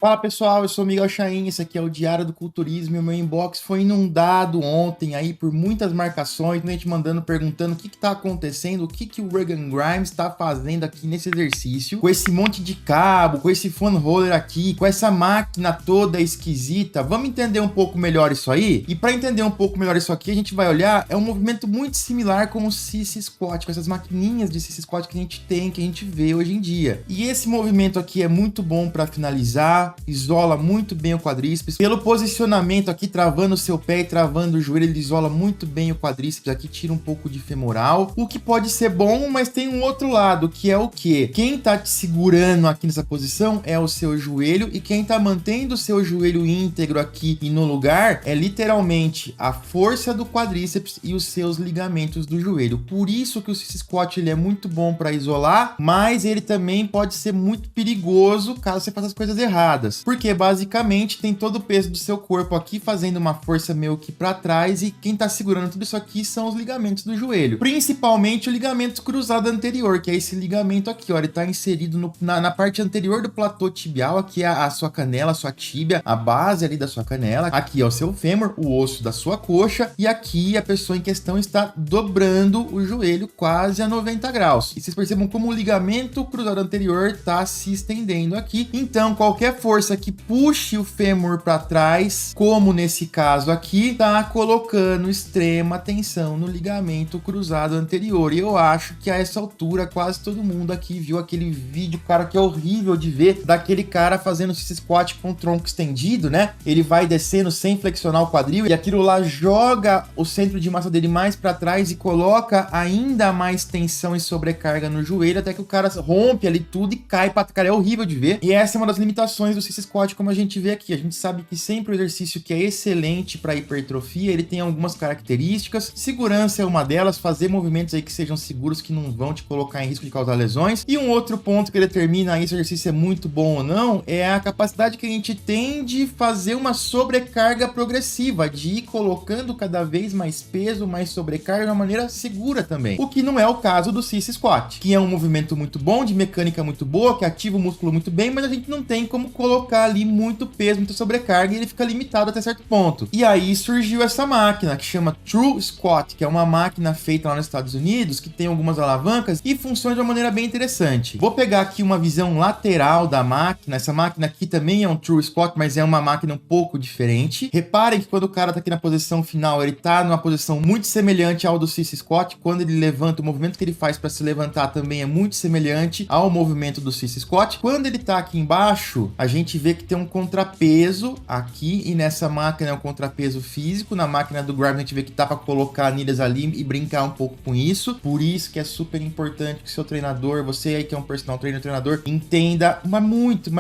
Fala pessoal, eu sou Miguel Chain, esse aqui é o Diário do Culturismo e o meu inbox foi inundado ontem aí por muitas marcações, gente mandando, perguntando o que tá acontecendo, o que o Regan Grimes tá fazendo aqui nesse exercício, com esse monte de cabo, com esse fan roller aqui, com essa máquina toda esquisita. Vamos entender um pouco melhor isso aí? E para entender um pouco melhor isso aqui, a gente vai olhar, é um movimento muito similar com o sissy squat, com essas maquininhas de sissy squat que a gente tem, que a gente vê hoje em dia. E esse movimento aqui é muito bom para finalizar, isola muito bem o quadríceps. Pelo posicionamento aqui, travando o seu pé e travando o joelho, ele isola muito bem o quadríceps. Aqui tira um pouco de femoral, o que pode ser bom, mas tem um outro lado, que é o quê? Quem tá te segurando aqui nessa posição é o seu joelho, e quem tá mantendo o seu joelho íntegro aqui e no lugar é literalmente a força do quadríceps e os seus ligamentos do joelho. Por isso que o sissy squat ele é muito bom para isolar, mas ele também pode ser muito perigoso caso você faça as coisas erradas. Porque basicamente tem todo o peso do seu corpo aqui fazendo uma força meio que para trás, e quem tá segurando tudo isso aqui são os ligamentos do joelho. Principalmente o ligamento cruzado anterior, que é esse ligamento aqui, ó, ele tá inserido na parte anterior do platô tibial, aqui é a sua canela, a sua tíbia, a base ali da sua canela. Aqui é o seu fêmur, o osso da sua coxa, e aqui a pessoa em questão está dobrando o joelho quase a 90 graus. E vocês percebam como o ligamento cruzado anterior tá se estendendo aqui. Então qualquer força que puxe o fêmur para trás, como nesse caso aqui, tá colocando extrema tensão no ligamento cruzado anterior. E eu acho que a essa altura quase todo mundo aqui viu aquele vídeo, cara, que é horrível de ver, daquele cara fazendo sissy squat com o tronco estendido, né? Ele vai descendo sem flexionar o quadril, e aquilo lá joga o centro de massa dele mais para trás e coloca ainda mais tensão e sobrecarga no joelho, até que o cara rompe ali tudo e cai para trás. Cara, é horrível de ver. E essa é uma das limitações do sissy squat, como a gente vê aqui. A gente sabe que sempre o exercício que é excelente para hipertrofia, ele tem algumas características. Segurança é uma delas, fazer movimentos aí que sejam seguros, que não vão te colocar em risco de causar lesões. E um outro ponto que determina aí se o exercício é muito bom ou não, é a capacidade que a gente tem de fazer uma sobrecarga progressiva, de ir colocando cada vez mais peso, mais sobrecarga de uma maneira segura também. O que não é o caso do sissy squat, que é um movimento muito bom, de mecânica muito boa, que ativa o músculo muito bem, mas a gente não tem como colocar ali muito peso, muita sobrecarga, e ele fica limitado até certo ponto. E aí surgiu essa máquina que chama True Squat, que é uma máquina feita lá nos Estados Unidos, que tem algumas alavancas e funciona de uma maneira bem interessante. Vou pegar aqui uma visão lateral da máquina. Essa máquina aqui também é um True Squat, mas é uma máquina um pouco diferente. Reparem que quando o cara tá aqui na posição final, ele tá numa posição muito semelhante ao do sissy squat. Quando ele levanta, o movimento que ele faz para se levantar também é muito semelhante ao movimento do sissy squat. Quando ele tá aqui embaixo, a gente vê que tem um contrapeso aqui, e nessa máquina é um contrapeso físico. Na máquina do Grimes a gente vê que dá para colocar anilhas ali e brincar um pouco com isso. Por isso que é super importante que seu treinador, você aí que é um personal trainer, treinador, entenda mas muito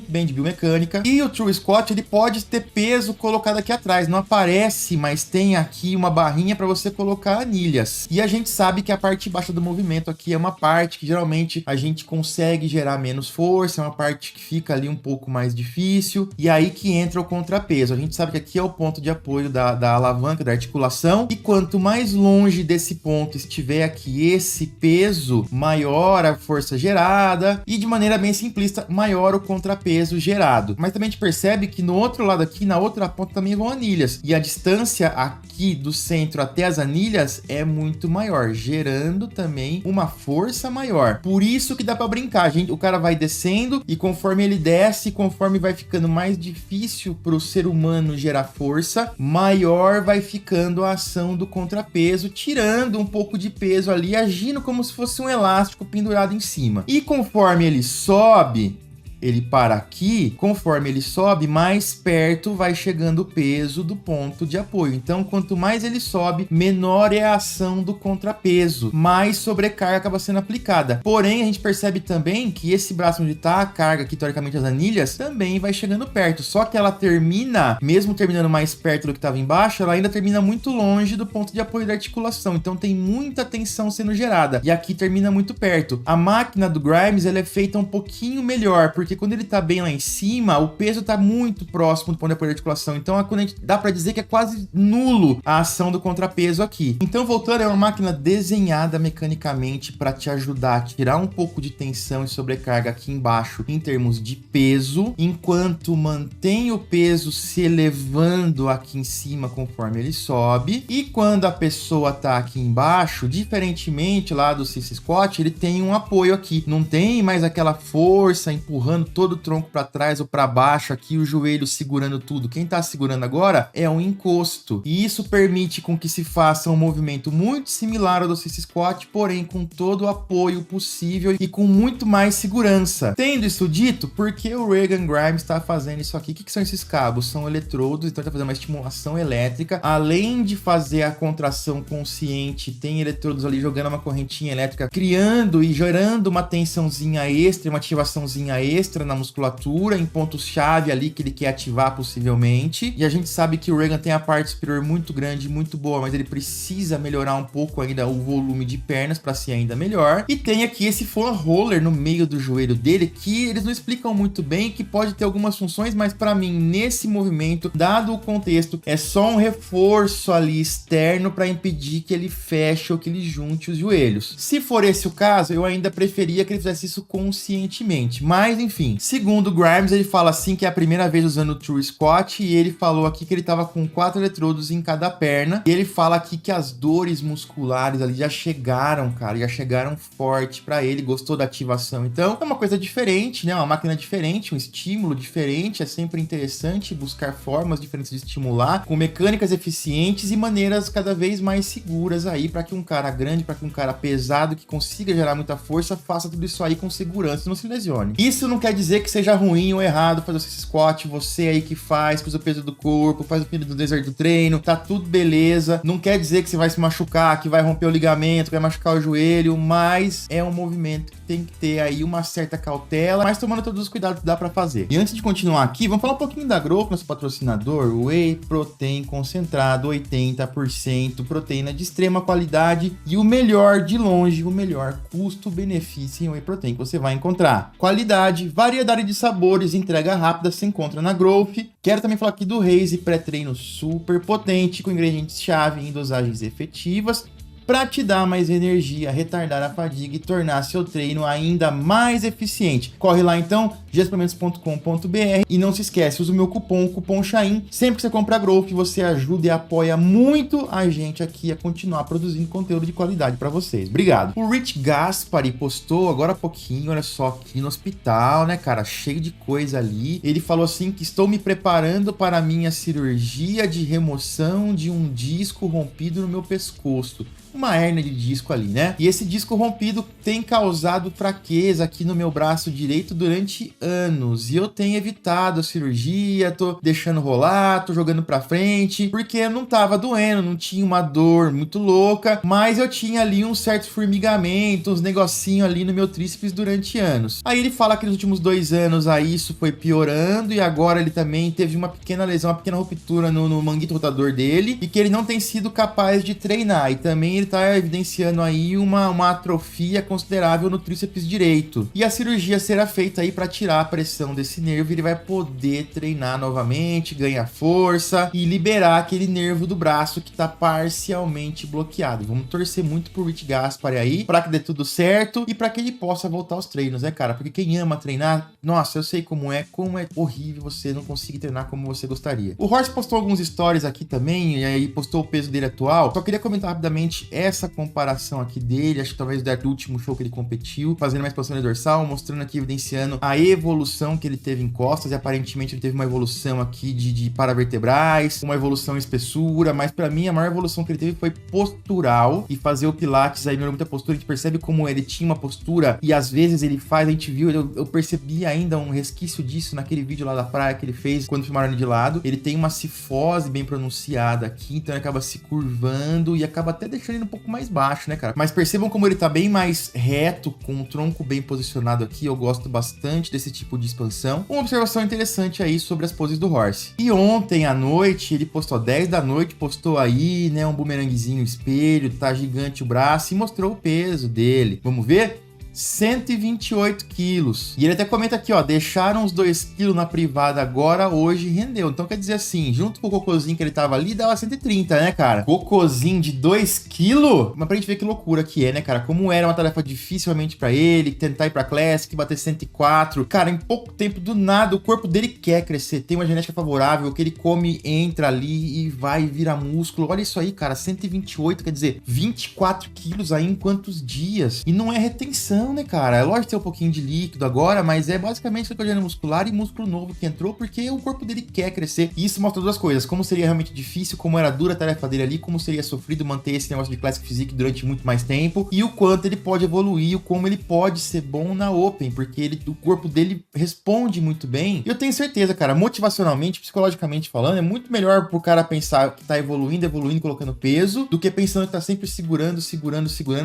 bem de biomecânica. E o True Squat, ele pode ter peso colocado aqui atrás, não aparece, mas tem aqui uma barrinha para você colocar anilhas. E a gente sabe que a parte baixa do movimento aqui é uma parte que geralmente a gente consegue gerar menos força, é uma parte que fica ali um pouco mais difícil, e aí que entra o contrapeso. A gente sabe que aqui é o ponto de apoio da alavanca, da articulação, e quanto mais longe desse ponto estiver aqui esse peso, maior a força gerada, e de maneira bem simplista, maior o contrapeso gerado. Mas também a gente percebe que no outro lado aqui, na outra ponta, também vão anilhas, e a distância aqui do centro até as anilhas é muito maior, gerando também uma força maior. Por isso que dá para brincar, gente. O cara vai descendo, e conforme ele desce, conforme vai ficando mais difícil para o ser humano gerar força, maior vai ficando a ação do contrapeso, tirando um pouco de peso ali, agindo como se fosse um elástico pendurado em cima. E conforme ele sobe, ele para aqui, conforme ele sobe, mais perto vai chegando o peso do ponto de apoio. Então, quanto mais ele sobe, menor é a ação do contrapeso, mais sobrecarga acaba sendo aplicada. Porém, a gente percebe também que esse braço onde está a carga, aqui teoricamente as anilhas, também vai chegando perto. Só que ela termina, mesmo terminando mais perto do que estava embaixo, ela ainda termina muito longe do ponto de apoio da articulação. Então, tem muita tensão sendo gerada. E aqui termina muito perto. A máquina do Grimes, ela é feita um pouquinho melhor, porque porque quando ele tá bem lá em cima, o peso tá muito próximo do ponto de apoio da articulação. Então, dá pra dizer que é quase nulo a ação do contrapeso aqui. Então, voltando, é uma máquina desenhada mecanicamente para te ajudar a tirar um pouco de tensão e sobrecarga aqui embaixo em termos de peso, enquanto mantém o peso se elevando aqui em cima conforme ele sobe. E quando a pessoa tá aqui embaixo, diferentemente lá do Sissy Squat, ele tem um apoio aqui. Não tem mais aquela força empurrando todo o tronco para trás ou para baixo aqui, o joelho segurando tudo. Quem tá segurando agora é um encosto. E isso permite com que se faça um movimento muito similar ao do Sissy Squat, porém com todo o apoio possível e com muito mais segurança. Tendo isso dito, por que o Regan Grimes está fazendo isso aqui? O que são esses cabos? São eletrodos, então ele está fazendo uma estimulação elétrica. Além de fazer a contração consciente, tem eletrodos ali jogando uma correntinha elétrica, criando e gerando uma tensãozinha extra, uma ativaçãozinha extra na musculatura, em pontos-chave ali que ele quer ativar possivelmente. E a gente sabe que o Regan tem a parte superior muito grande, muito boa, mas ele precisa melhorar um pouco ainda o volume de pernas para ser ainda melhor. E tem aqui esse foam roller no meio do joelho dele, que eles não explicam muito bem, que pode ter algumas funções, mas para mim, nesse movimento, dado o contexto, é só um reforço ali externo para impedir que ele feche ou que ele junte os joelhos. Se for esse o caso, eu ainda preferia que ele fizesse isso conscientemente. Mas, enfim, segundo o Grimes, ele fala assim que é a primeira vez usando o True Squat, e ele falou aqui que ele tava com 4 eletrodos em cada perna. E ele fala aqui que as dores musculares ali já chegaram, cara, já chegaram forte para ele, gostou da ativação. Então, é uma coisa diferente, né? Uma máquina diferente, um estímulo diferente. É sempre interessante buscar formas diferentes de estimular, com mecânicas eficientes e maneiras cada vez mais seguras aí, para que um cara grande, para que um cara pesado, que consiga gerar muita força, faça tudo isso aí com segurança e não se lesione. Isso não quer dizer que seja ruim ou errado fazer esse squat, você aí que faz, usa o peso do corpo, faz o peso do deserto do treino, tá tudo beleza. Não quer dizer que você vai se machucar, que vai romper o ligamento, que vai machucar o joelho, mas é um movimento que tem que ter aí uma certa cautela, mas tomando todos os cuidados que dá pra fazer. E antes de continuar aqui, vamos falar um pouquinho da Growth, nosso patrocinador. Whey Protein concentrado, 80%, proteína de extrema qualidade e o melhor de longe, o melhor custo-benefício em Whey Protein que você vai encontrar. Qualidade, variedade de sabores, entrega rápida, se encontra na Growth. Quero também falar aqui do Raze pré-treino super potente, com ingredientes-chave em dosagens efetivas, para te dar mais energia, retardar a fadiga e tornar seu treino ainda mais eficiente. Corre lá então, gsplementos.com.br, e não se esquece, usa o meu cupom, o cupom Chain. Sempre que você compra Growth, você ajuda e apoia muito a gente aqui a continuar produzindo conteúdo de qualidade para vocês. Obrigado. O Rich Gaspari postou agora há pouquinho, olha só, aqui no hospital, né, cara, cheio de coisa ali. Ele falou assim que estou me preparando para a minha cirurgia de remoção de um disco rompido no meu pescoço. Uma hérnia de disco ali, né? E esse disco rompido tem causado fraqueza aqui no meu braço direito durante anos. E eu tenho evitado a cirurgia, tô deixando rolar, tô jogando pra frente, porque não tava doendo, não tinha uma dor muito louca, mas eu tinha ali um certo formigamento, uns negocinhos ali no meu tríceps durante anos. Aí ele fala que nos últimos 2 anos aí isso foi piorando, e agora ele também teve uma pequena lesão, uma pequena ruptura no manguito rotador dele, e que ele não tem sido capaz de treinar. E também ele tá evidenciando aí uma atrofia considerável no tríceps direito. E a cirurgia será feita aí para tirar a pressão desse nervo, e ele vai poder treinar novamente, ganhar força e liberar aquele nervo do braço que tá parcialmente bloqueado. Vamos torcer muito pro Rich Gaspari aí, para que dê tudo certo e para que ele possa voltar aos treinos, né, cara? Porque quem ama treinar, nossa, eu sei como é horrível você não conseguir treinar como você gostaria. O Horst postou alguns stories aqui também, e aí postou o peso dele atual. Só queria comentar rapidamente essa comparação aqui dele, acho que talvez do último show que ele competiu, fazendo uma expansão dorsal, mostrando aqui, evidenciando a evolução que ele teve em costas, e aparentemente ele teve uma evolução aqui de paravertebrais, uma evolução em espessura, mas pra mim a maior evolução que ele teve foi postural, e fazer o Pilates aí melhorou muita postura. A gente percebe como ele tinha uma postura, e às vezes ele faz, a gente viu, eu percebi ainda um resquício disso naquele vídeo lá da praia que ele fez quando filmaram ele de lado. Ele tem uma cifose bem pronunciada aqui, então ele acaba se curvando e acaba até deixando ele um pouco mais baixo, né, cara? Mas percebam como ele tá bem mais reto, com o tronco bem posicionado aqui. Eu gosto bastante desse tipo de expansão. Uma observação interessante aí sobre as poses do Horst. E ontem à noite, ele postou 10 da noite, postou aí, né, um bumeranguezinho espelho, tá gigante o braço, e mostrou o peso dele. Vamos ver? 128 quilos. E ele até comenta aqui, ó, deixaram os 2 quilos na privada agora, hoje rendeu. Então quer dizer assim, junto com o cocôzinho que ele tava ali, dava 130, né, cara? Cocôzinho de 2 quilos? Mas pra gente ver que loucura que é, né, cara? Como era uma tarefa dificilmente pra ele, tentar ir pra Classic, bater 104. Cara, em pouco tempo, do nada, o corpo dele quer crescer, tem uma genética favorável, o que ele come entra ali e vai virar músculo. Olha isso aí, cara, 128, quer dizer, 24 quilos aí em quantos dias? E não é retenção, né, cara? É lógico ter um pouquinho de líquido agora, mas é basicamente glicogênio muscular e músculo novo que entrou porque o corpo dele quer crescer. E isso mostra duas coisas, como seria realmente difícil, como era dura a tarefa dele ali, como seria sofrido manter esse negócio de Classic Physique durante muito mais tempo, e o quanto ele pode evoluir, o como ele pode ser bom na Open, porque o corpo dele responde muito bem. E eu tenho certeza, cara, motivacionalmente, psicologicamente falando, é muito melhor pro cara pensar que tá evoluindo, colocando peso, do que pensando que tá sempre segurando,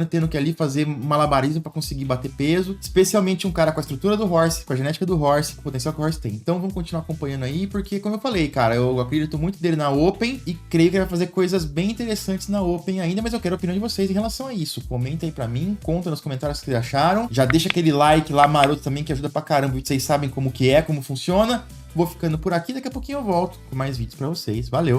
tendo que ali fazer malabarismo pra conseguir bater peso, especialmente um cara com a estrutura do Horse, com a genética do Horse, com o potencial que o Horse tem. Então vamos continuar acompanhando aí, porque como eu falei, cara, eu acredito muito dele na Open e creio que ele vai fazer coisas bem interessantes na Open ainda, mas eu quero a opinião de vocês em relação a isso. Comenta aí pra mim, conta nos comentários o que vocês acharam, já deixa aquele like lá maroto também, que ajuda pra caramba, vocês sabem como que é, como funciona. Vou ficando por aqui, daqui a pouquinho eu volto com mais vídeos pra vocês. Valeu!